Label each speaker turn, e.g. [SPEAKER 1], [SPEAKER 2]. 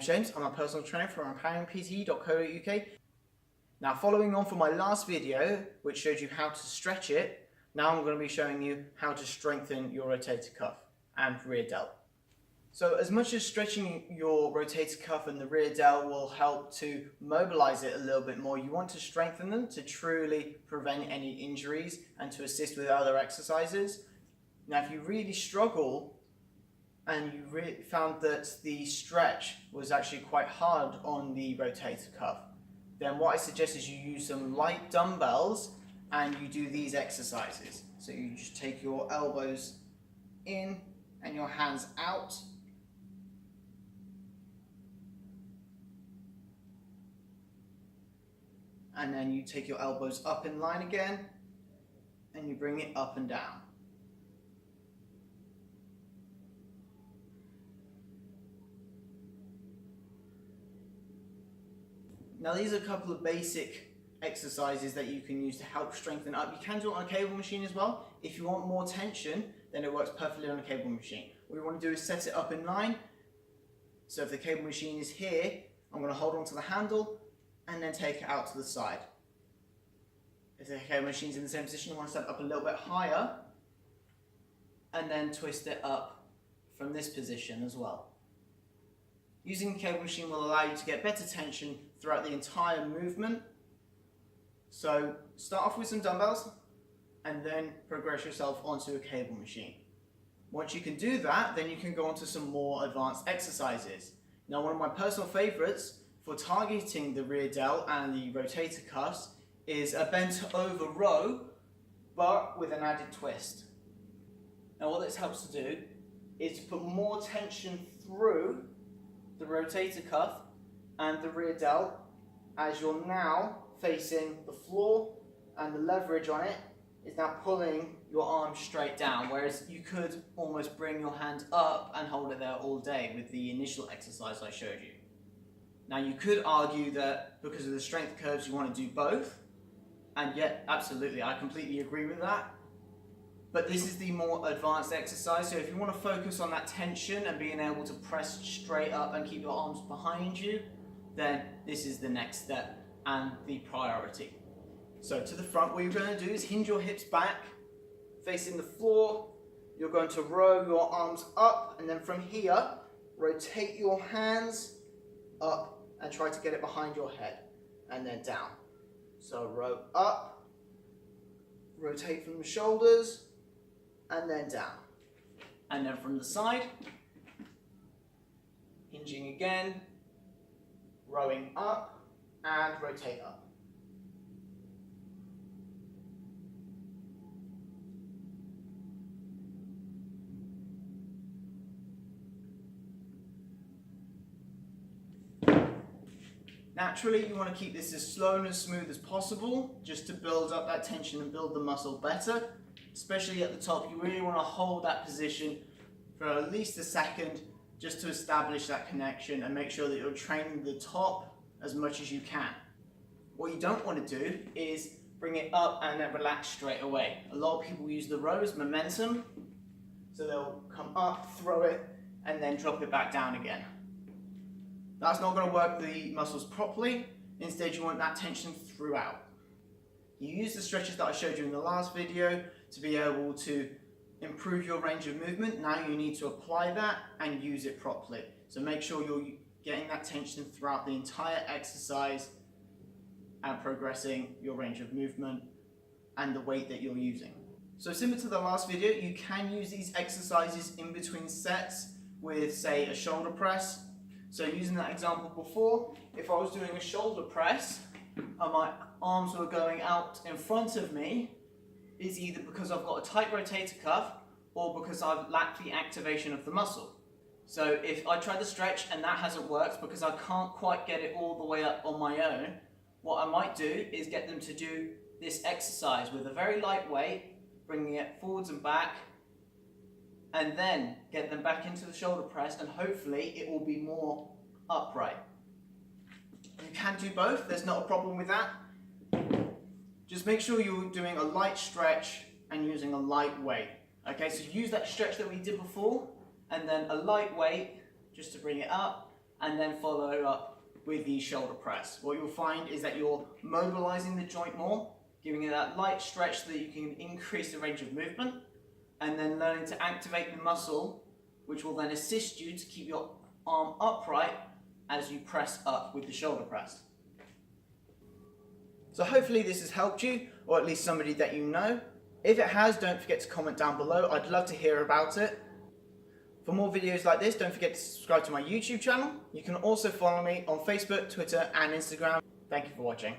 [SPEAKER 1] name's James, I'm a personal trainer from empoweringpte.co.uk. Now, following on from my last video, which showed you how to stretch it, now I'm going to be showing you how to strengthen your rotator cuff and rear delt. So as much as stretching your rotator cuff and the rear delt will help to mobilize it a little bit more, you want to strengthen them to truly prevent any injuries and to assist with other exercises. Now, if you really struggle and you found that the stretch was actually quite hard on the rotator cuff, then what I suggest is you use some light dumbbells and you do these exercises. So you just take your elbows in and your hands out. And then you take your elbows up in line again and you bring it up and down. Now, these are a couple of basic exercises that you can use to help strengthen up. You can do it on a cable machine as well. If you want more tension, then it works perfectly on a cable machine. What you want to do is set it up in line. So if the cable machine is here, I'm going to hold on to the handle and then take it out to the side. If the cable machine is in the same position, I want to set it up a little bit higher and then twist it up from this position as well. Using the cable machine will allow you to get better tension throughout the entire movement. So start off with some dumbbells and then progress yourself onto a cable machine. Once you can do that, then you can go on to some more advanced exercises. Now, one of my personal favorites for targeting the rear delt and the rotator cuffs is a bent over row, but with an added twist. Now, what this helps to do is to put more tension through the rotator cuff and the rear delt as you're now facing the floor, and the leverage on it is now pulling your arms straight down, whereas you could almost bring your hand up and hold it there all day with the initial exercise I showed you. Now, you could argue that because of the strength curves you want to do both, and yet absolutely I completely agree with that. But this is the more advanced exercise, so if you want to focus on that tension and being able to press straight up and keep your arms behind you, then this is the next step and the priority. So to the front, what you're going to do is hinge your hips back, facing the floor. You're going to row your arms up, and then from here, rotate your hands up and try to get it behind your head, and then down. So row up, rotate from the shoulders, and then down. And then from the side, hinging again, rowing up, and rotate up. Naturally, you want to keep this as slow and as smooth as possible, just to build up that tension and build the muscle better. Especially at the top, you really want to hold that position for at least a second, just to establish that connection and make sure that you're training the top as much as you can. What you don't want to do is bring it up and then relax straight away. A lot of people use the row as momentum, so they'll come up, throw it, and then drop it back down again. That's not going to work the muscles properly. Instead, you want that tension throughout. You use the stretches that I showed you in the last video to be able to improve your range of movement. Now you need to apply that and use it properly. So make sure you're getting that tension throughout the entire exercise and progressing your range of movement and the weight that you're using. So similar to the last video, you can use these exercises in between sets with, say, a shoulder press. So using that example before, if I was doing a shoulder press and my arms were going out in front of me, is either because I've got a tight rotator cuff or because I've lacked the activation of the muscle. So if I try to stretch and that hasn't worked because I can't quite get it all the way up on my own, what I might do is get them to do this exercise with a very light weight, bringing it forwards and back, and then get them back into the shoulder press, and hopefully it will be more upright. You can do both, there's not a problem with that. Just make sure you're doing a light stretch and using a light weight. Okay, so use that stretch that we did before, and then a light weight just to bring it up, and then follow up with the shoulder press. What you'll find is that you're mobilizing the joint more, giving it that light stretch so that you can increase the range of movement, and then learning to activate the muscle, which will then assist you to keep your arm upright as you press up with the shoulder press. So hopefully this has helped you, or at least somebody that you know. If it has, don't forget to comment down below. I'd love to hear about it. For more videos like this, don't forget to subscribe to my YouTube channel. You can also follow me on Facebook, Twitter and Instagram. Thank you for watching.